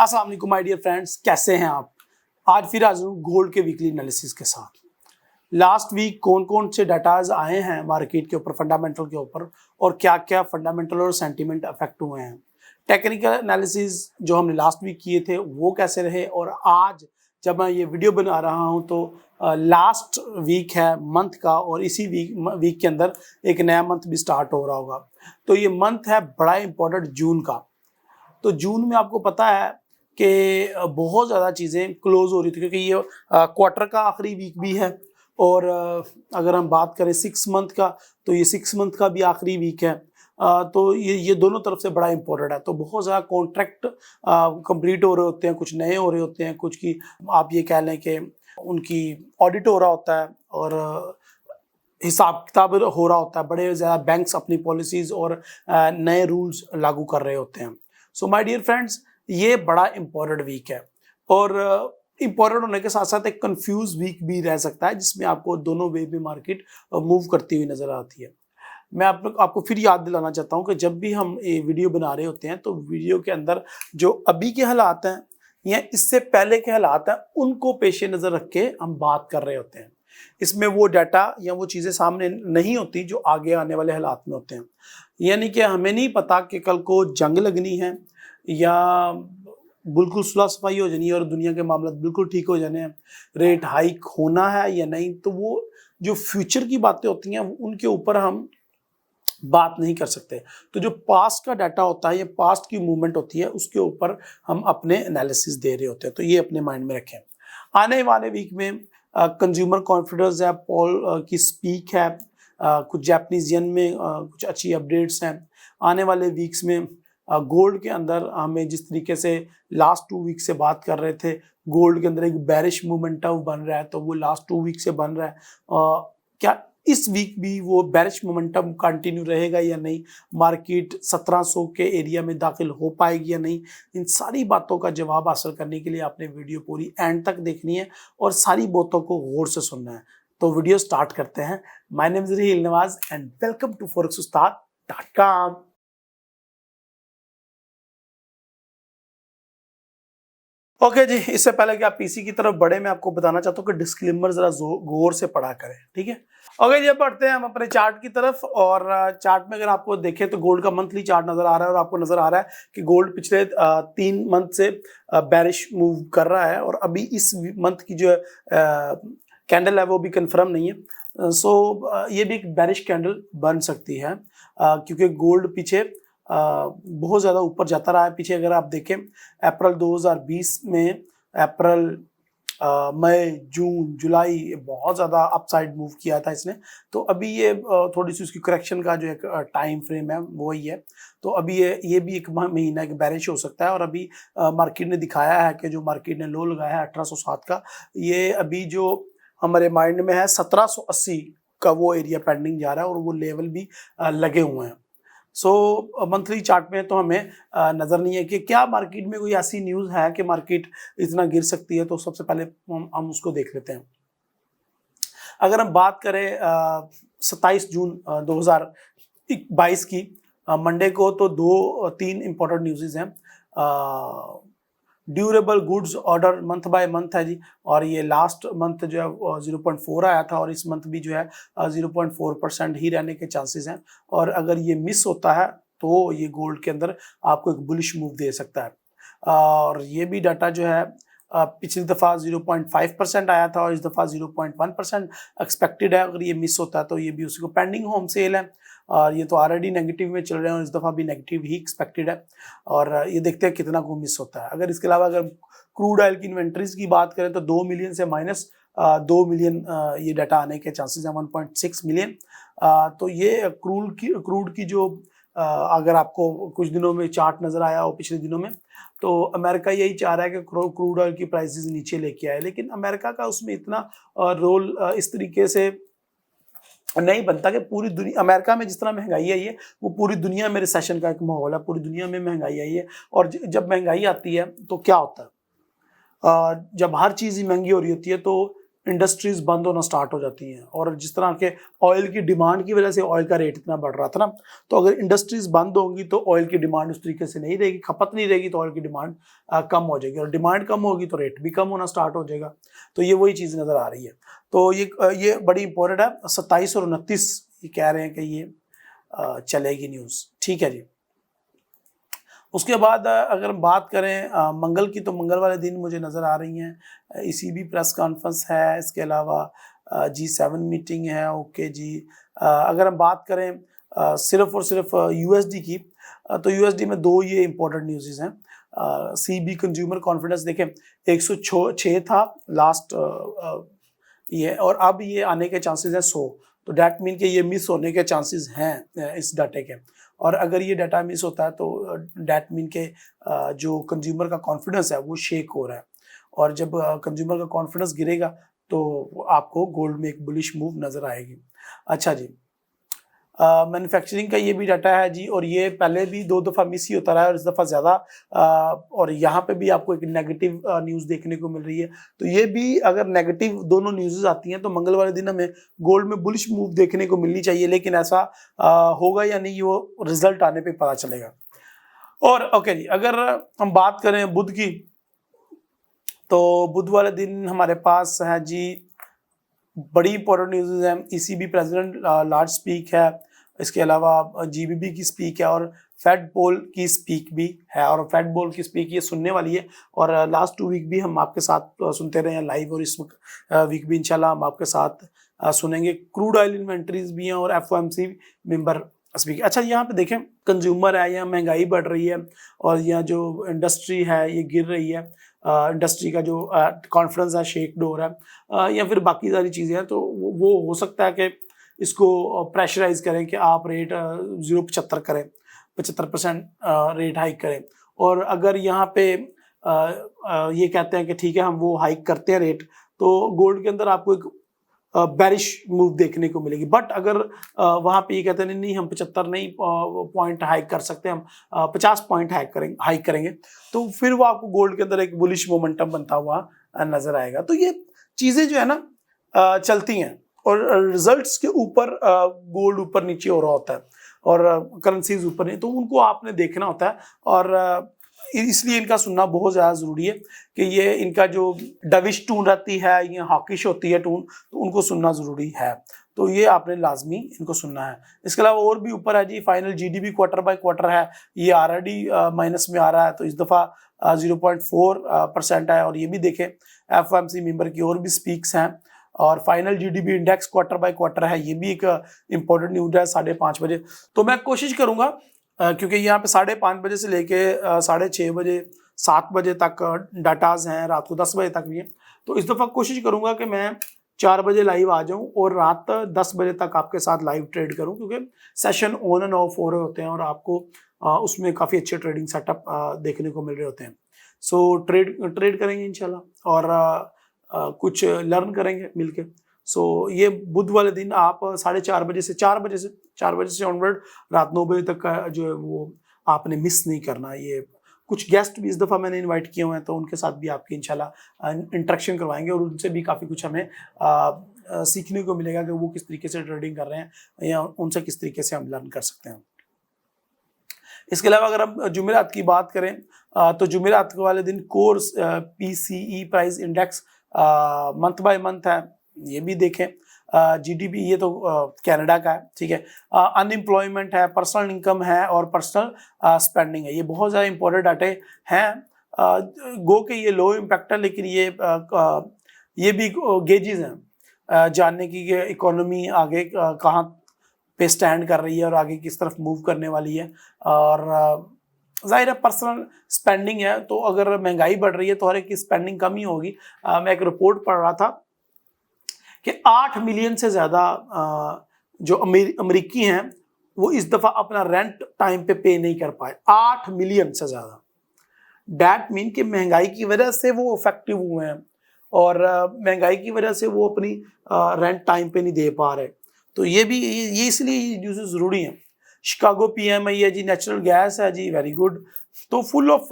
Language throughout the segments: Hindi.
अस्सलाम वालेकुम माय डियर फ्रेंड्स, कैसे हैं आप। आज फिर हाजिर हूँ गोल्ड के वीकली एनालिसिस के साथ। लास्ट वीक कौन कौन से डाटाज आए हैं मार्केट के ऊपर, फंडामेंटल के ऊपर, और क्या क्या फंडामेंटल और सेंटीमेंट अफेक्ट हुए हैं। टेक्निकल एनालिसिस जो हमने लास्ट वीक किए थे वो कैसे रहे, और आज जब मैं ये वीडियो बना रहा हूँ तो लास्ट वीक है मंथ का, और इसी वीक के अंदर एक नया मंथ भी स्टार्ट हो रहा होगा। तो ये मंथ है बड़ा इंपॉर्टेंट, जून का। तो जून में आपको पता है कि बहुत ज़्यादा चीज़ें क्लोज हो रही थी, क्योंकि ये क्वार्टर का आखिरी वीक भी है। और अगर हम बात करें 6 मंथ का, तो ये 6 मंथ का भी आखिरी वीक है। तो ये दोनों तरफ से बड़ा इंपॉर्टेंट है। तो बहुत ज़्यादा कॉन्ट्रैक्ट कंप्लीट हो रहे होते हैं, कुछ नए हो रहे होते हैं, कुछ की आप ये कह लें कि उनकी ऑडिट हो रहा होता है, और हिसाब किताब हो रहा होता है। बड़े ज़्यादा बैंक्स अपनी पॉलिसीज़ और नए रूल्स लागू कर रहे होते हैं। सो माय डियर फ्रेंड्स, ये बड़ा इंपॉर्टेंट वीक है, और इंपॉर्टेंट होने के साथ साथ एक कंफ्यूज वीक भी रह सकता है, जिसमें आपको दोनों वे में मार्केट मूव करती हुई नजर आती है। मैं आपको फिर याद दिलाना चाहता हूं कि जब भी हम ये वीडियो बना रहे होते हैं तो वीडियो के अंदर जो अभी के हालात हैं या इससे पहले के हालात हैं, उनको पेश नज़र रख के हम बात कर रहे होते हैं। इसमें वो डाटा या वो चीज़ें सामने नहीं होती जो आगे आने वाले हालात में होते हैं। यानी कि हमें नहीं पता कि कल को जंग लगनी है या बिल्कुल सुलह सफाई हो जानी है और दुनिया के मामला बिल्कुल ठीक हो जाने हैं, रेट हाइक होना है या नहीं। तो वो जो फ्यूचर की बातें होती हैं उनके ऊपर हम बात नहीं कर सकते। तो जो पास्ट का डाटा होता है या पास्ट की मूवमेंट होती है, उसके ऊपर हम अपने एनालिसिस दे रहे होते हैं। तो ये अपने माइंड में रखें। आने वाले वीक में कंज्यूमर कॉन्फिडेंस है, पॉल की स्पीक है, कुछ जापानीज येन में कुछ अच्छी अपडेट्स हैं। आने वाले वीक्स में गोल्ड के अंदर हमें जिस तरीके से लास्ट 2 वीक से बात कर रहे थे, गोल्ड के अंदर एक बेरिश मोमेंटम बन रहा है, तो वो लास्ट 2 वीक से बन रहा है। क्या इस वीक भी वो बेरिश मोमेंटम कंटिन्यू रहेगा या नहीं, मार्केट 1700 के एरिया में दाखिल हो पाएगी या नहीं, इन सारी बातों का जवाब हासिल करने के लिए आपने वीडियो पूरी एंड तक देखनी है और सारी बातों को गौर से सुनना है। तो वीडियो स्टार्ट करते हैं। My name is Raheel Nawaz and welcome to forex-ustad.com। Okay ji, इससे पहले कि आप पीसी की तरफ बढ़े, मैं आपको बताना चाहता हूँ कि डिस्क्लेमर जरा गौर से पढ़ा करें, ठीक है। ओके जी, अब बढ़ते हैं हम अपने चार्ट की तरफ। और चार्ट में अगर आपको देखें तो गोल्ड का मंथली चार्ट नजर आ रहा है, और आपको नजर आ रहा है कि गोल्ड पिछले 3 मंथ से बेरिश मूव कर रहा है, और अभी इस मंथ की जो है कैंडल है वो भी कंफर्म नहीं है। सो ये भी एक बेरिश कैंडल बन सकती है, क्योंकि गोल्ड पीछे बहुत ज़्यादा ऊपर जाता रहा है। पीछे अगर आप देखें अप्रैल 2020 में, अप्रैल मई जून जुलाई बहुत ज़्यादा अपसाइड मूव किया था इसने। तो अभी ये थोड़ी सी उसकी करेक्शन का जो एक टाइम फ्रेम है वो ही है। तो अभी ये भी एक महीना एक बेरिश हो सकता है। और अभी मार्केट ने दिखाया है कि जो मार्केट ने लो लगाया है 1807 का, ये अभी जो हमारे माइंड में है 1780 का वो एरिया पेंडिंग जा रहा है, और वो लेवल भी लगे हुए हैं। सो मंथली चार्ट में तो हमें नज़र नहीं है कि क्या मार्केट में कोई ऐसी न्यूज़ है कि मार्केट इतना गिर सकती है। तो सबसे पहले हम उसको देख लेते हैं। अगर हम बात करें 27 जून 2022 की मंडे को, तो 2-3 इंपॉर्टेंट न्यूज़ हैं। Durable goods order month by month है जी, और ये लास्ट मंथ जो है 0.4 आया था, और इस मंथ भी जो है 0.4% ही रहने के चांसेस हैं। और अगर ये मिस होता है तो ये गोल्ड के अंदर आपको एक बुलिश मूव दे सकता है। और ये भी डाटा जो है पिछली दफ़ा 0.5% आया था, और इस दफ़ा 0.1% एक्सपेक्टेड है। अगर ये मिस होता है तो ये भी उसको पेंडिंग होम सेल है, और ये तो ऑलरेडी नेगेटिव में चल रहे हैं, और इस दफ़ा भी नेगेटिव ही एक्सपेक्टेड है। और ये देखते हैं कितना को मिस होता है। अगर इसके अलावा अगर क्रूड ऑयल की इन्वेंट्रीज की बात करें तो 2 मिलियन से माइनस 2 मिलियन ये डाटा आने के चांसेस हैं, 1.6 मिलियन। तो ये क्रूड की जो अगर आपको कुछ दिनों में चार्ट नज़र आया हो पिछले दिनों में, तो अमेरिका यही चाह रहा है कि क्रूड ऑयल की प्राइसेस नीचे लेके आए। लेकिन अमेरिका का उसमें इतना रोल इस तरीके से नहीं बनता कि पूरी दुनिया, अमेरिका में जिस तरह महंगाई आई है वो पूरी दुनिया में रिसेशन का एक माहौल है, पूरी दुनिया में महंगाई आई है। और जब महंगाई आती है तो क्या होता है, जब हर चीज़ ही महंगी हो रही होती है तो इंडस्ट्रीज बंद होना स्टार्ट हो जाती हैं, और जिस तरह के ऑयल की डिमांड की वजह से ऑयल का रेट इतना बढ़ रहा था ना, तो अगर इंडस्ट्रीज बंद होंगी तो ऑयल की डिमांड उस तरीके से नहीं रहेगी, खपत नहीं रहेगी, तो ऑयल की डिमांड कम हो जाएगी, और डिमांड कम होगी तो रेट भी कम होना स्टार्ट हो जाएगा। तो ये वही चीज़ नज़र आ रही है। तो ये बड़ी इंपॉर्टेंट है। 27 और 29 ये कह रहे हैं कि ये चलेगी न्यूज़, ठीक है जी। उसके बाद अगर हम बात करें मंगल की, तो मंगल वाले दिन मुझे नज़र आ रही हैं ECB प्रेस कॉन्फ्रेंस है, इसके अलावा G7 मीटिंग है, ओके जी। अगर हम बात करें सिर्फ और सिर्फ USD की, तो USD में दो ये इंपॉर्टेंट न्यूज़ हैं। CB कंज्यूमर कॉन्फिडेंस देखें 106 था लास्ट ये, और अब ये आने के चांसेस है 100, तो डैट मीन के ये मिस होने के चांसेस हैं इस डाटे के। और अगर ये डाटा मिस होता है तो डैट मीन के जो कंज्यूमर का कॉन्फिडेंस है वो शेक हो रहा है, और जब कंज्यूमर का कॉन्फिडेंस गिरेगा तो आपको गोल्ड में एक बुलिश मूव नज़र आएगी। अच्छा जी, मैन्युफैक्चरिंग का ये भी डाटा है जी, और ये पहले भी 2 दफ़ा मिस ही होता रहा है और इस दफ़ा ज़्यादा, और यहाँ पे भी आपको एक नेगेटिव न्यूज़ देखने को मिल रही है। तो ये भी अगर नेगेटिव दोनों न्यूज़ आती हैं तो मंगल वाले दिन हमें गोल्ड में बुलिश मूव देखने को मिलनी चाहिए, लेकिन ऐसा होगा या नहीं वो रिजल्ट आने पर पता चलेगा। और ओके जी, अगर हम बात करें बुध की, तो बुध वाले दिन हमारे पास है जी बड़ी इंपॉर्टेंट न्यूज़ है। ECB प्रेसिडेंट लार्ज स्पीक है, इसके अलावा GBB की स्पीक है, और फेड पोल की स्पीक भी है, और फेड पोल की स्पीक ये सुनने वाली है। और लास्ट 2 वीक भी हम आपके साथ सुनते रहे हैं लाइव, और इस वीक भी इंशाल्लाह हम आपके साथ सुनेंगे। क्रूड ऑयल इन्वेंट्रीज भी हैं और FOMC मेंबर स्पीक। अच्छा, यहाँ पे देखें कंज्यूमर है, यहाँ महंगाई बढ़ रही है, और यहाँ जो इंडस्ट्री है ये गिर रही है, इंडस्ट्री का जो कॉन्फिडेंस है शेक हो रहा है, या फिर बाकी सारी चीज़ें हैं, तो वो हो सकता है कि इसको प्रेशराइज करें कि आप रेट 0.75 करें, 75% रेट हाइक करें। और अगर यहाँ पे ये कहते हैं कि ठीक है हम वो हाइक करते हैं रेट, तो गोल्ड के अंदर आपको एक बैरिश मूव देखने को मिलेगी। बट अगर वहाँ पे ये कहते हैं नहीं हम 75 नहीं पॉइंट हाइक कर सकते, हम 50 पॉइंट हाइक करेंगे, तो फिर वो आपको गोल्ड के अंदर एक बुलिश मोमेंटम बनता हुआ नजर आएगा। तो ये चीज़ें जो है ना चलती हैं, और रिजल्ट्स के ऊपर गोल्ड ऊपर नीचे हो रहा होता है, और करेंसीज ऊपर नहीं, तो उनको आपने देखना होता है। और इसलिए इनका सुनना बहुत ज़्यादा ज़रूरी है कि ये इनका जो डविश टून रहती है, ये हॉकिश होती है टून, तो उनको सुनना ज़रूरी है। तो ये आपने लाजमी इनको सुनना है। इसके अलावा और भी ऊपर है ji, final GDP quarter by quarter है, ये ऑलरेडी माइनस में आ रहा है, तो इस दफ़ा 0.4% है। और ये भी देखें FOMC मेंबर की और भी स्पीक्स हैं, और final GDP index quarter by quarter है, ये भी एक इम्पोर्टेंट न्यूज़ है 5:30 बजे। तो मैं कोशिश करूँगा क्योंकि यहाँ पे 5:30 बजे से लेके 6:30 बजे 7 बजे तक डाटाज हैं, रात को 10 बजे तक भी है, तो इस दफ़ा कोशिश करूँगा कि मैं 4 बजे लाइव आ जाऊँ और रात 10 बजे तक आपके साथ लाइव ट्रेड करूँ, क्योंकि सेशन ऑन एंड ऑफ हो रहे होते हैं और आपको उसमें काफ़ी अच्छे ट्रेडिंग सेटअप देखने को मिल रहे होते हैं। सो ट्रेड करेंगे इंशाल्लाह, और कुछ लर्न करेंगे मिलके। सो ये बुध वाले दिन आप 4:30 बजे से 4 बजे से ऑनवर्ड रात 9 बजे तक का जो है वो आपने मिस नहीं करना। ये कुछ गेस्ट भी इस दफ़ा मैंने इनवाइट किए हुए हैं, तो उनके साथ भी आपकी इंशाल्लाह इंटरेक्शन करवाएंगे, और उनसे भी काफ़ी कुछ हमें सीखने को मिलेगा कि वो किस तरीके से ट्रेडिंग कर रहे हैं, या उनसे किस तरीके से हम लर्न कर सकते हैं। इसके अलावा अगर हम जुमेरात की बात करें, तो जुमेरात वाले दिन core PCE price index month by month है, ये भी देखें। GDP ये तो कनाडा का है, ठीक है। अनएम्प्लॉयमेंट है, पर्सनल इनकम है, और पर्सनल स्पेंडिंग है, ये बहुत ज़्यादा इंपॉर्टेंट डाटे हैं। गो के ये लो इम्पैक्ट है, लेकिन ये भी गेजेस हैं जानने की कि इकोनॉमी आगे कहाँ पे स्टैंड कर रही है और आगे किस तरफ मूव करने वाली है। और जाहिर है पर्सनल स्पेंडिंग है, तो अगर महंगाई बढ़ रही है तो हर एक की स्पेंडिंग कम ही होगी। मैं एक रिपोर्ट पढ़ रहा था कि 8 मिलियन से ज़्यादा जो अमेरिकी हैं वो इस दफ़ा अपना रेंट टाइम पे नहीं कर पाए। 8 मिलियन से ज़्यादा, डैट मीन कि महंगाई की वजह से वो इफेक्टिव हुए हैं, और महंगाई की वजह से वो अपनी रेंट टाइम पे नहीं दे पा रहे। तो ये इसलिए न्यूज़ ज़रूरी है। शिकागो PMI है जी, नेचुरल गैस है जी, वेरी गुड। तो फुल ऑफ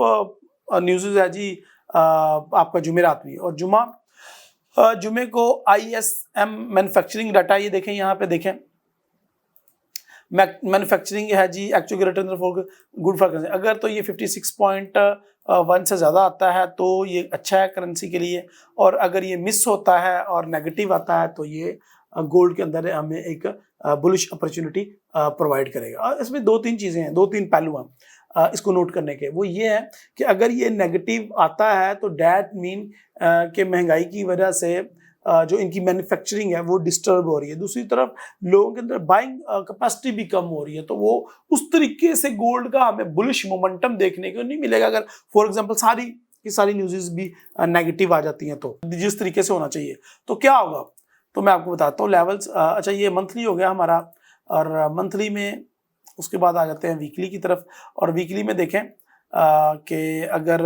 न्यूज़ है जी आपका जुमेरात भी। और जुमा जुमे को ISM मैन्युफैक्चरिंग डाटा ये देखें, यहाँ पे देखें मैन्युफैक्चरिंग है ji, actual greater for good for currency. अगर तो ये 56.1 से ज़्यादा आता है तो ये अच्छा है करेंसी के लिए, और अगर ये मिस होता है और नेगेटिव आता है तो ये गोल्ड के अंदर हमें एक बुलिश अपॉर्चुनिटी प्रोवाइड करेगा। और इसमें दो तीन चीज़ें हैं, दो तीन पहलू हैं इसको नोट करने के। वो ये है कि अगर ये नेगेटिव आता है तो डैट मीन कि महंगाई की वजह से जो इनकी मैन्युफैक्चरिंग है वो डिस्टर्ब हो रही है। दूसरी तरफ लोगों के अंदर बाइंग कैपेसिटी भी कम हो रही है, तो वो उस तरीके से गोल्ड का हमें बुलिश मोमेंटम देखने को नहीं मिलेगा। अगर फॉर एग्जांपल सारी की सारी न्यूज़ भी नेगेटिव आ जाती हैं तो जिस तरीके से होना चाहिए तो क्या होगा, तो मैं आपको बताता हूँ लेवल्स। अच्छा, ये मंथली हो गया हमारा, और मंथली में उसके बाद आ जाते हैं वीकली की तरफ। और वीकली में देखें कि अगर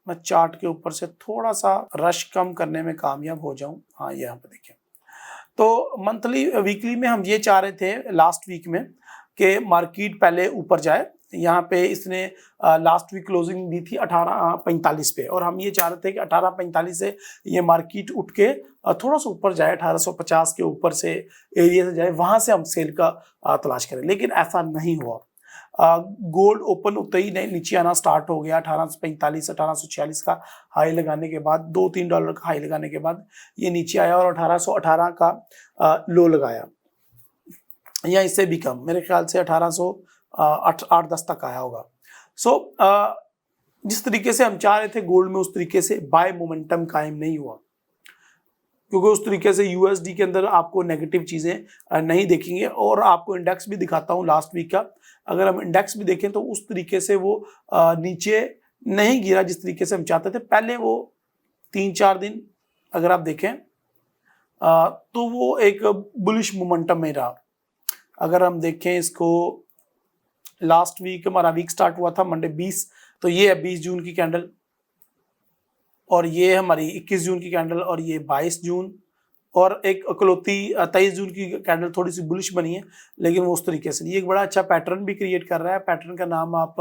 मैं चार्ट के ऊपर से थोड़ा सा रश कम करने में कामयाब हो जाऊं, हाँ यहाँ पे देखें, तो मंथली वीकली में हम ये चाह रहे थे लास्ट वीक में कि मार्केट पहले ऊपर जाए। यहाँ पे इसने लास्ट वीक क्लोजिंग दी थी 1845 पे, और हम ये चाह रहे थे कि 1845 से ये मार्केट उठ के थोड़ा सा ऊपर जाए, 1850 के ऊपर से एरिया से जाए, वहाँ से हम सेल का तलाश करें। लेकिन ऐसा नहीं हुआ। गोल्ड ओपन होते ही नहीं नीचे आना स्टार्ट हो गया। 1845 1846 का हाई लगाने के बाद, $2-3 का हाई लगाने के बाद ये नीचे आया और 1818 का लो लगाया, या इससे भी कम, मेरे ख्याल से 1808-10 तक आया होगा। सो जिस तरीके से हम चाह रहे थे गोल्ड में, उस तरीके से बाय मोमेंटम कायम नहीं हुआ, क्योंकि उस तरीके से USD के अंदर आपको नेगेटिव चीज़ें नहीं देखेंगे। और आपको इंडेक्स भी दिखाता हूँ लास्ट वीक का। अगर हम इंडेक्स भी देखें तो उस तरीके से वो नीचे नहीं गिरा जिस तरीके से हम चाहते थे। पहले वो 3-4 दिन अगर आप देखें तो वो एक बुलिश मोमेंटम में रहा। अगर हम देखें इसको, लास्ट वीक हमारा वीक स्टार्ट हुआ था मंडे 20, तो ये है 20 जून की कैंडल, और ये हमारी 21 जून की कैंडल, और ये 22 जून, और एक अकलौती 23 जून की कैंडल थोड़ी सी बुलिश बनी है, लेकिन वो उस तरीके से ये एक बड़ा अच्छा पैटर्न भी क्रिएट कर रहा है। पैटर्न का नाम आप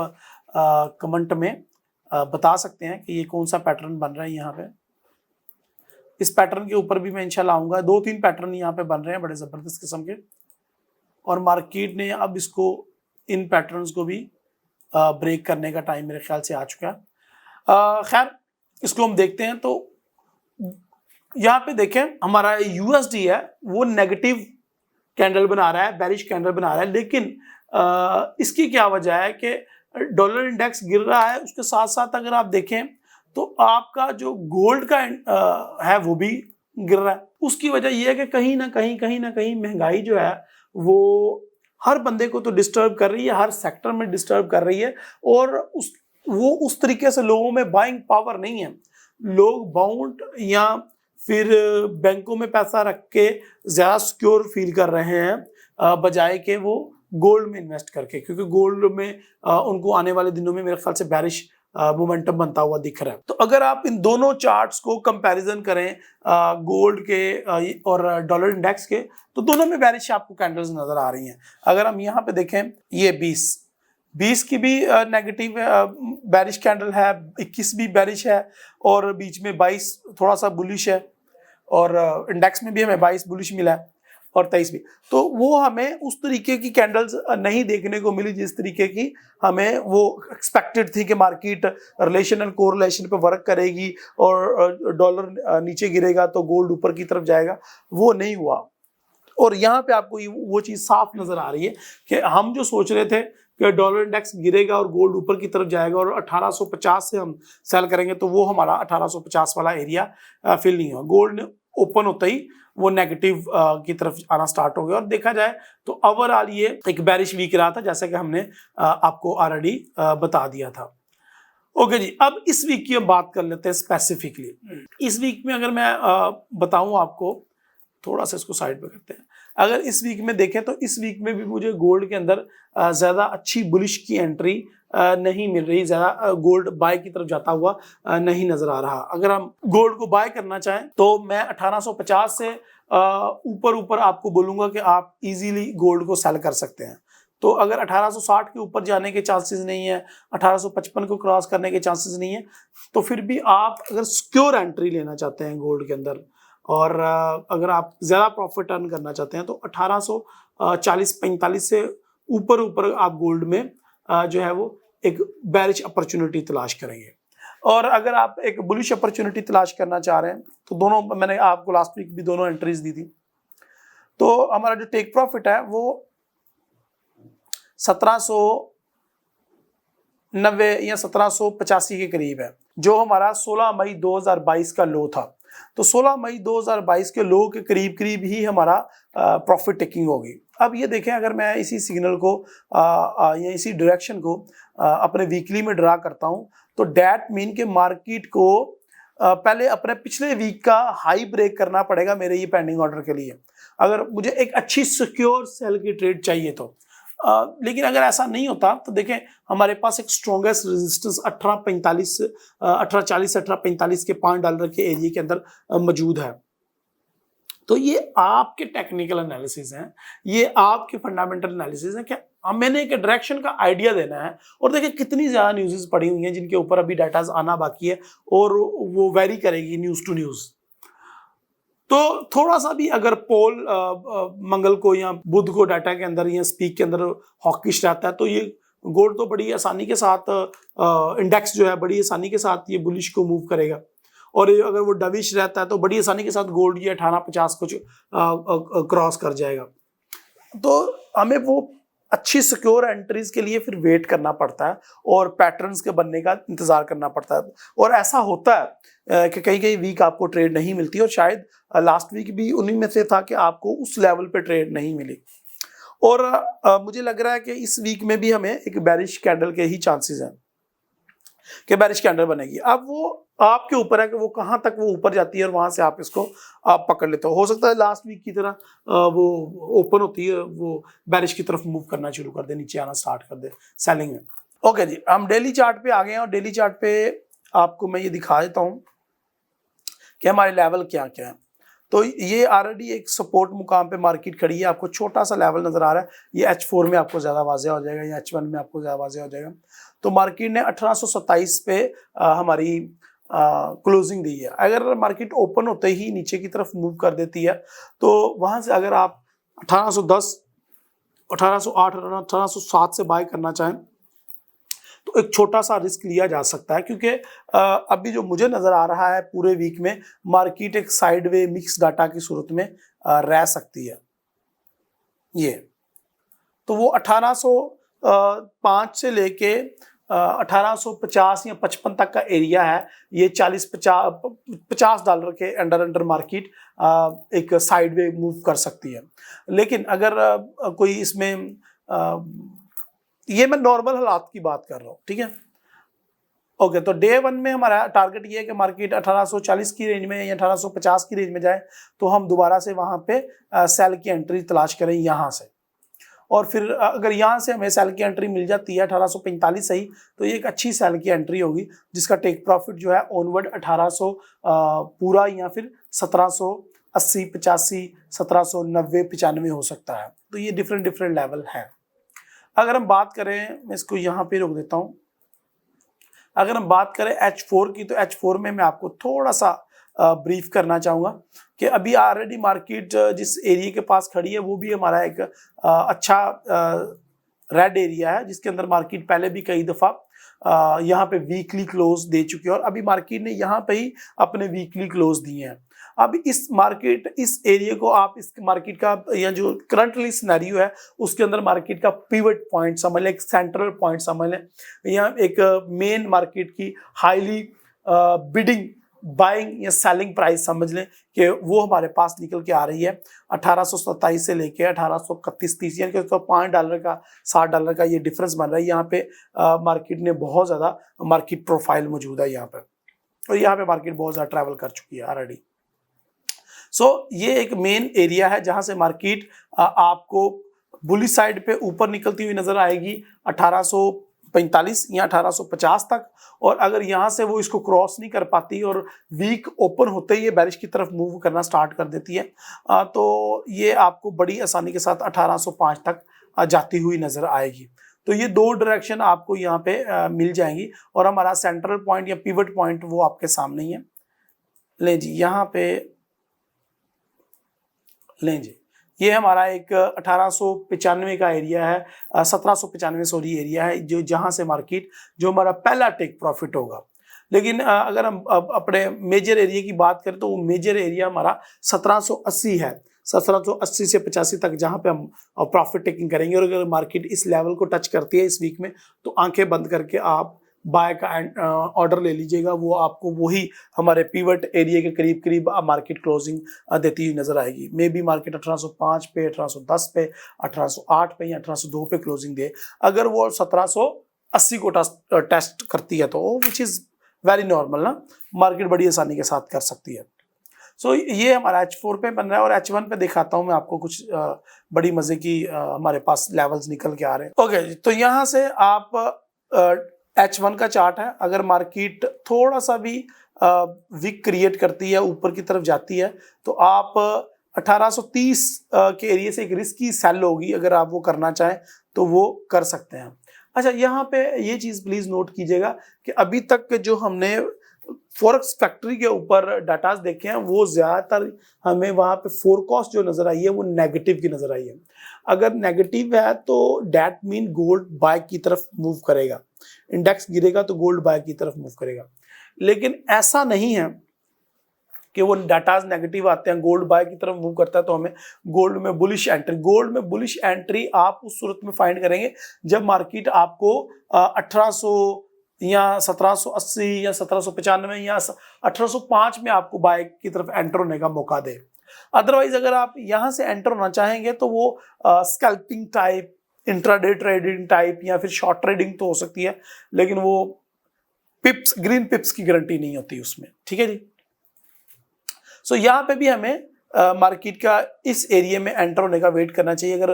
कमेंट में बता सकते हैं कि ये कौन सा पैटर्न बन रहा है। यहाँ पे इस पैटर्न के ऊपर भी मैं इंशाल्लाह आऊँगा। 2-3 पैटर्न यहाँ पे बन रहे हैं बड़े ज़बरदस्त किस्म के, और मार्केट ने अब इसको, इन पैटर्न्स को भी ब्रेक करने का टाइम मेरे ख्याल से आ चुका है। खैर, इसको हम देखते हैं। तो यहाँ पे देखें हमारा USD है वो नेगेटिव कैंडल बना रहा है, बेरिश कैंडल बना रहा है, लेकिन इसकी क्या वजह है कि डॉलर इंडेक्स गिर रहा है, उसके साथ साथ अगर आप देखें तो आपका जो गोल्ड का है वो भी गिर रहा है। उसकी वजह यह है कि कहीं ना कहीं महंगाई जो है वो हर बंदे को तो डिस्टर्ब कर रही है, हर सेक्टर में डिस्टर्ब कर रही है, और वो उस तरीके से लोगों में बाइंग पावर नहीं है। लोग बाउंड या फिर बैंकों में पैसा रख के ज़्यादा सिक्योर फील कर रहे हैं बजाय के वो गोल्ड में इन्वेस्ट करके, क्योंकि गोल्ड में उनको आने वाले दिनों में मेरे ख्याल से बेरिश मोमेंटम बनता हुआ दिख रहा है। तो अगर आप इन दोनों चार्ट्स को कंपैरिजन करें गोल्ड के और डॉलर इंडेक्स के, तो दोनों में बेरिश आपको कैंडल्स नजर आ रही हैं। अगर हम यहाँ पे देखें, ये 20 की भी नेगेटिव बेरिश कैंडल है, 21 भी बेरिश है, और बीच में 22 थोड़ा सा बुलिश है, और इंडेक्स में भी हमें 22 बुलिश मिला है, और 23 भी। तो वो हमें उस तरीके की कैंडल्स नहीं देखने को मिली जिस तरीके की हमें वो एक्सपेक्टेड थी कि मार्केट रिलेशन एंड कोरिलेशन पे वर्क करेगी और डॉलर नीचे गिरेगा तो गोल्ड ऊपर की तरफ जाएगा। वो नहीं हुआ। और यहाँ पे आपको वो चीज़ साफ नजर आ रही है कि हम जो सोच रहे थे कि डॉलर इंडेक्स गिरेगा और गोल्ड ऊपर की तरफ जाएगा और 1850 से हम सेल करेंगे, तो वो हमारा 1850 वाला एरिया फिल नहीं हुआ। गोल्ड ओपन होता ही वो नेगेटिव की तरफ आना स्टार्ट हो गया, और देखा जाए तो ओवरऑल ये एक बेरिश वीक रहा था, जैसा कि हमने आपको ऑलरेडी बता दिया था। ओके जी, अब इस वीक की हम बात कर लेते हैं स्पेसिफिकली। इस वीक में अगर मैं बताऊं आपको, थोड़ा सा इसको साइड पे करते हैं। अगर इस वीक में देखें तो इस वीक में भी मुझे गोल्ड के अंदर ज़्यादा अच्छी बुलिश की एंट्री नहीं मिल रही, ज़्यादा गोल्ड बाय की तरफ जाता हुआ नहीं नज़र आ रहा। अगर हम गोल्ड को बाय करना चाहें तो मैं 1850 से ऊपर आपको बोलूँगा कि आप इजीली गोल्ड को सेल कर सकते हैं। तो अगर 1860 के ऊपर जाने के चांसेस नहीं है, 1855 को क्रॉस करने के चांसेस नहीं है, तो फिर भी आप अगर सिक्योर एंट्री लेना चाहते हैं गोल्ड के अंदर और अगर आप ज़्यादा प्रॉफिट अर्न करना चाहते हैं तो 1840-45 से ऊपर ऊपर आप गोल्ड में जो है वो एक बेरिश अपॉर्चुनिटी तलाश करेंगे। और अगर आप एक बुलिश अपॉर्चुनिटी तलाश करना चाह रहे हैं तो दोनों, मैंने आपको लास्ट वीक भी दोनों एंट्रीज दी थी, तो हमारा जो टेक प्रॉफिट है वो 1790 या 1785 के करीब है, जो हमारा 16 मई 2022 का लो था। तो 16 मई 2022 के लो के करीब करीब ही हमारा प्रॉफिट टेकिंग होगी। अब ये देखें, अगर मैं इसी सिग्नल को या इसी डायरेक्शन को अपने वीकली में ड्रा करता हूं, तो डैट मीन के मार्केट को पहले अपने पिछले वीक का हाई ब्रेक करना पड़ेगा मेरे ये पेंडिंग ऑर्डर के लिए, अगर मुझे एक अच्छी सिक्योर सेल की ट्रेड चाहिए तो। लेकिन अगर ऐसा नहीं होता तो देखें, हमारे पास एक स्ट्रॉन्गेस्ट रेजिस्टेंस 1845 1840 1845 के $5 के एरिया के अंदर मौजूद है। तो ये आपके टेक्निकल एनालिसिस हैं, ये आपके फंडामेंटल एनालिसिस हैं कि मैंने एक डायरेक्शन का आइडिया देना है। और देखिए कितनी ज़्यादा न्यूज़ पड़ी हुई हैं जिनके ऊपर अभी डाटाज आना बाकी है और वो वेरी करेगी न्यूज़ टू न्यूज़। तो थोड़ा सा भी अगर पोल मंगल को या बुध को डाटा के अंदर या स्पीक के अंदर हॉकिश रहता है तो ये गोल्ड तो बड़ी आसानी के साथ इंडेक्स जो है बड़ी आसानी के साथ ये बुलिश को मूव करेगा। और अगर वो डविश रहता है तो बड़ी आसानी के साथ गोल्ड ये 1850 कुछ क्रॉस कर जाएगा। तो हमें वो अच्छी सिक्योर एंट्रीज के लिए फिर वेट करना पड़ता है और पैटर्न्स के बनने का इंतजार करना पड़ता है। और ऐसा होता है कि कई कई वीक आपको ट्रेड नहीं मिलती, और शायद लास्ट वीक भी उन्हीं में से था कि आपको उस लेवल पे ट्रेड नहीं मिली। और मुझे लग रहा है कि इस वीक में भी हमें एक बेरिश कैंडल के ही चांसेस हैं कि बेरिश कैंडल बनेगी। अब वो आपके ऊपर है कि वो कहाँ तक वो ऊपर जाती है और वहां से आप इसको आप पकड़ लेते हो सकता है लास्ट वीक की तरह वो ओपन होती है, वो बेरिश की तरफ मूव करना शुरू कर दे, नीचे आना स्टार्ट कर दे सेलिंग में। ओके जी, हम डेली चार्ट पे आ गए हैं और डेली चार्ट पे आपको मैं ये दिखा देता हूँ कि हमारे लेवल क्या क्या है। तो ये ऑलरेडी एक सपोर्ट मुकाम पे मार्केट खड़ी है, आपको छोटा सा लेवल नजर आ रहा है, ये H4 में आपको ज्यादा वाज़ेह हो जाएगा या H1 में आपको ज्यादा वाज़ेह हो जाएगा। तो मार्केट ने 1827 पे हमारी क्लोजिंग दी है। अगर मार्केट ओपन होते ही नीचे की तरफ मूव कर देती है तो वहां से अगर आप 1810 1808 1807 से बाय करना चाहें तो एक छोटा सा रिस्क लिया जा सकता है, क्योंकि अभी जो मुझे नजर आ रहा है पूरे वीक में मार्केट एक साइडवे मिक्स डाटा की सूरत में रह सकती है। ये तो वो 1805 से लेके 1850 या 55 तक का एरिया है, ये 40-50 डॉलर के अंडर मार्केट एक साइडवे मूव कर सकती है। लेकिन अगर कोई इसमें ये मैं नॉर्मल हालात की बात कर रहा हूँ, ठीक है। ओके, तो डे 1 में हमारा टारगेट ये है कि मार्केट 1840 की रेंज में या 1850 की रेंज में जाए तो हम दोबारा से वहां पे सेल की एंट्री तलाश करें यहाँ से। और फिर अगर यहाँ से हमें सेल की एंट्री मिल जाती है 1845 सही, तो ये एक अच्छी सेल की एंट्री होगी जिसका टेक प्रॉफिट जो है ऑनवर्ड 1800 पूरा या फिर 1780 85 1790 95 हो सकता है। तो ये डिफरेंट लेवल है। अगर हम बात करें, मैं इसको यहाँ पे रोक देता हूँ, अगर हम बात करें H4 की, तो H4 में मैं आपको थोड़ा सा ब्रीफ करना चाहूँगा कि अभी ऑलरेडी मार्केट जिस एरिया के पास खड़ी है वो भी हमारा एक अच्छा रेड एरिया है, जिसके अंदर मार्केट पहले भी कई दफ़ा यहाँ पे वीकली क्लोज दे चुकी है और अभी मार्केट ने यहाँ पे ही अपने वीकली क्लोज दिए हैं। अब इस एरिया को आप इस मार्केट का या जो करंटली सिनेरियो है उसके अंदर मार्केट का पिवट पॉइंट समझ लें, एक सेंट्रल पॉइंट समझ लें, या एक मेन मार्केट की हाईली बिडिंग बाइंग या सेलिंग प्राइस समझ लें कि वो हमारे पास निकल के आ रही है 1827 से लेके 1831-30, यानी कि तो $5 का $60 का ये डिफरेंस बन रहा है। यहाँ पे मार्केट ने बहुत ज़्यादा मार्केट प्रोफाइल मौजूद है यहाँ पे, और यहाँ पे मार्केट बहुत ज़्यादा ट्रैवल कर चुकी है ऑलरेडी। सो ये एक मेन एरिया है जहाँ से मार्केट आपको बुली साइड पे ऊपर निकलती हुई नजर आएगी 1845 या 1850 तक, और अगर यहाँ से वो इसको क्रॉस नहीं कर पाती और वीक ओपन होते ही ये बेरिश की तरफ मूव करना स्टार्ट कर देती है तो ये आपको बड़ी आसानी के साथ 1805 तक जाती हुई नजर आएगी। तो ये दो डायरेक्शन आपको यहाँ पे मिल जाएंगी और हमारा सेंट्रल पॉइंट या पिवट पॉइंट वो आपके सामने ही है। ले जी, यहाँ पे लें जी, ये हमारा एक 1895 का एरिया है, 1795 सॉरी एरिया है, जो जहां से मार्केट जो हमारा पहला टेक प्रॉफिट होगा। लेकिन अगर हम अपने मेजर एरिया की बात करें तो वो मेजर एरिया हमारा 1780 है, 1780 से 85 तक, जहां पे हम प्रॉफिट टेकिंग करेंगे। और अगर मार्केट इस लेवल को टच करती है इस वीक में, तो आंखें बंद करके आप बाय का ऑर्डर ले लीजिएगा। वो आपको वही हमारे पिवट एरिया के करीब करीब मार्केट क्लोजिंग देती हुई नजर आएगी। मे बी मार्केट 1805 पे, 1810 पे, 1808 पे या 1802 पे क्लोजिंग दे। अगर वो 1780 को टेस्ट करती है तो विच इज वेरी नॉर्मल ना, मार्केट बड़ी आसानी के साथ कर सकती है। सो ये हमारा H4 पे बन रहा है। और H1 पे दिखाता हूं मैं आपको कुछ बड़ी मजे की हमारे पास लेवल्स निकल के आ रहे हैं। ओके, तो यहाँ से आप H1 का चार्ट है। अगर मार्केट थोड़ा सा भी वीक क्रिएट करती है, ऊपर की तरफ जाती है, तो आप 1830 के एरिया से एक रिस्की सेल होगी, अगर आप वो करना चाहें तो वो कर सकते हैं। अच्छा, यहाँ पे ये चीज प्लीज नोट कीजिएगा कि अभी तक जो हमने फॉरेक्स फैक्ट्री के ऊपर डाटाज देखे हैं, वो ज्यादातर हमें वहां पे फोरकास्ट जो नजर आई है वो नेगेटिव की नजर आई है। अगर नेगेटिव है तो डैट मीन गोल्ड बाय की तरफ मूव करेगा, इंडेक्स गिरेगा तो गोल्ड बाय की तरफ मूव करेगा। लेकिन ऐसा नहीं है कि वो डाटाज नेगेटिव आते हैं गोल्ड बाय की तरफ मूव करता है तो हमें गोल्ड में बुलिश एंट्री, गोल्ड में बुलिश एंट्री आप उस सूरत में फाइंड करेंगे जब मार्केट आपको 1800 या 1780 या 1795 या 1805 में आपको बाय की तरफ एंटर होने का मौका दे। अदरवाइज अगर आप यहां से एंटर होना चाहेंगे तो वो scalping type, intraday trading type या फिर शॉर्ट ट्रेडिंग तो हो सकती है, लेकिन वो पिप्स, ग्रीन पिप्स की गारंटी नहीं होती उसमें। ठीक है जी। सो यहाँ पे भी हमें मार्केट का इस एरिया में एंटर होने का वेट करना चाहिए। अगर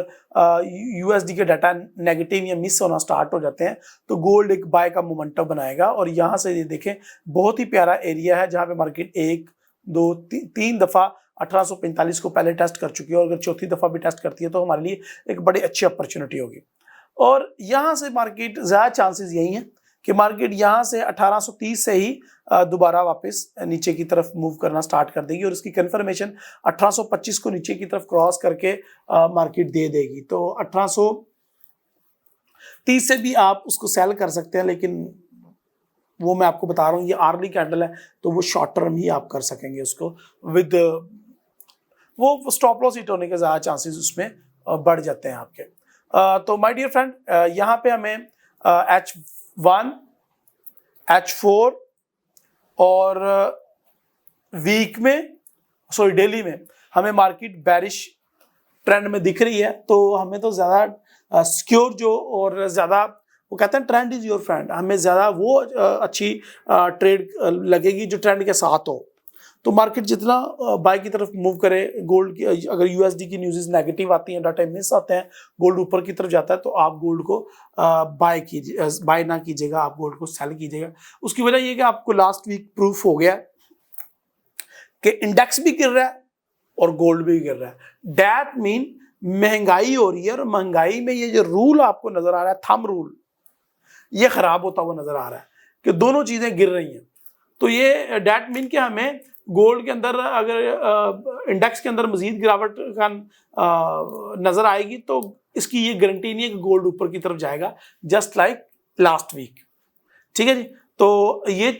यूएसडी के डाटा नेगेटिव या मिस होना स्टार्ट हो जाते हैं तो गोल्ड एक बाय का मोमेंटम बनाएगा। और यहाँ से ये देखें, बहुत ही प्यारा एरिया है जहाँ पे मार्केट 1 2 3 दफा 1845 को पहले टेस्ट कर चुकी है, और अगर चौथी दफा भी टेस्ट करती है तो हमारे लिए एक बड़ी अच्छी अपॉर्चुनिटी होगी। और यहाँ से मार्केट ज्यादा चांसेस यही हैं कि मार्केट यहाँ से 1830 से ही दोबारा वापस नीचे की तरफ मूव करना स्टार्ट कर देगी, और इसकी कंफर्मेशन 1825 को नीचे की तरफ क्रॉस करके मार्केट दे देगी। तो 1830 से भी आप उसको सेल कर सकते हैं, लेकिन वो मैं आपको बता रहा हूँ ये आर्ली कैंडल है तो वो शॉर्ट टर्म ही आप कर सकेंगे उसको, विद वो स्टॉप लॉस हिट होने के ज़्यादा चांसेस उसमें बढ़ जाते हैं आपके। तो माय डियर फ्रेंड, यहाँ पे हमें H1, H4 और वीक में, सॉरी डेली में हमें मार्केट बैरिश ट्रेंड में दिख रही है। तो हमें तो ज़्यादा सिक्योर जो, और ज़्यादा वो कहते हैं ट्रेंड इज योर फ्रेंड, हमें ज़्यादा वो अच्छी ट्रेड लगेगी जो ट्रेंड के साथ हो। तो मार्केट जितना बाय की तरफ मूव करे, गोल्ड की अगर यूएसडी की न्यूज़ नेगेटिव आती हैं, डाटा मिस आते हैं, गोल्ड ऊपर की तरफ जाता है, तो आप गोल्ड को बाय कीजिए, बाय ना कीजिएगा, आप गोल्ड को सेल कीजिएगा। उसकी वजह ये कि आपको लास्ट वीक प्रूफ हो गया कि इंडेक्स भी गिर रहा है और गोल्ड भी गिर रहा है। दैट मीन महंगाई हो रही है, और महंगाई में ये जो रूल आपको नजर आ रहा है, थंब रूल, ये खराब होता हुआ नजर आ रहा है कि दोनों चीजें गिर रही हैं। तो ये दैट मीन कि हमें गोल्ड के अंदर अगर इंडेक्स के अंदर मजीद गिरावट का नजर आएगी तो इसकी ये गारंटी नहीं है कि गोल्ड ऊपर की तरफ जाएगा, जस्ट लाइक लास्ट वीक। ठीक है जी। तो ये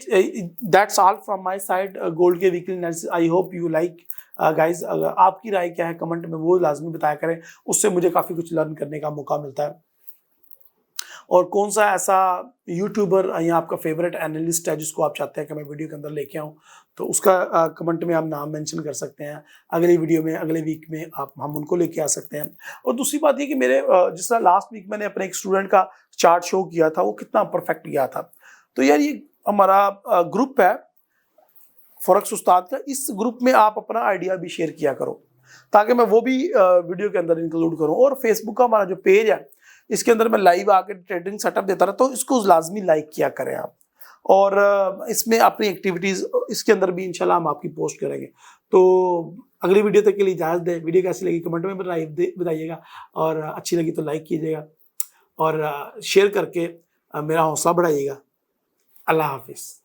that's all from my side gold के weekly analysis. I hope you like guys. अगर आपकी राय क्या है कमेंट में वो लाजमी बताया करें, उससे मुझे काफ़ी कुछ लर्न करने का मौका मिलता है। और कौन सा ऐसा यूट्यूबर या आपका फेवरेट एनालिस्ट है जिसको आप चाहते हैं कि मैं वीडियो के अंदर लेके आऊँ, तो उसका कमेंट में आप नाम मेंशन कर सकते हैं। अगली वीडियो में, अगले वीक में हम उनको लेके आ सकते हैं। और दूसरी बात ये कि मेरे जिस तरह लास्ट वीक मैंने अपने एक स्टूडेंट का चार्ट शो किया था, वो कितना परफेक्ट गया था। तो यार ये हमारा ग्रुप है फॉरेक्स उस्ताद का, इस ग्रुप में आप अपना आइडिया भी शेयर किया करो ताकि मैं वो भी वीडियो के अंदर इंक्लूड करूँ। और फेसबुक का हमारा जो पेज है, इसके अंदर मैं लाइव आके ट्रेडिंग सेटअप देता रहता हूँ, इसको लाजमी लाइक किया करें आप। और इसमें अपनी एक्टिविटीज़ इसके अंदर भी इंशाल्लाह हम आपकी पोस्ट करेंगे। तो अगली वीडियो तक के लिए इजाज़त दें। वीडियो कैसी लगी कमेंट में बताइएगा, और अच्छी लगी तो लाइक कीजिएगा और शेयर करके मेरा हौसला बढ़ाइएगा। अल्लाह हाफिज़।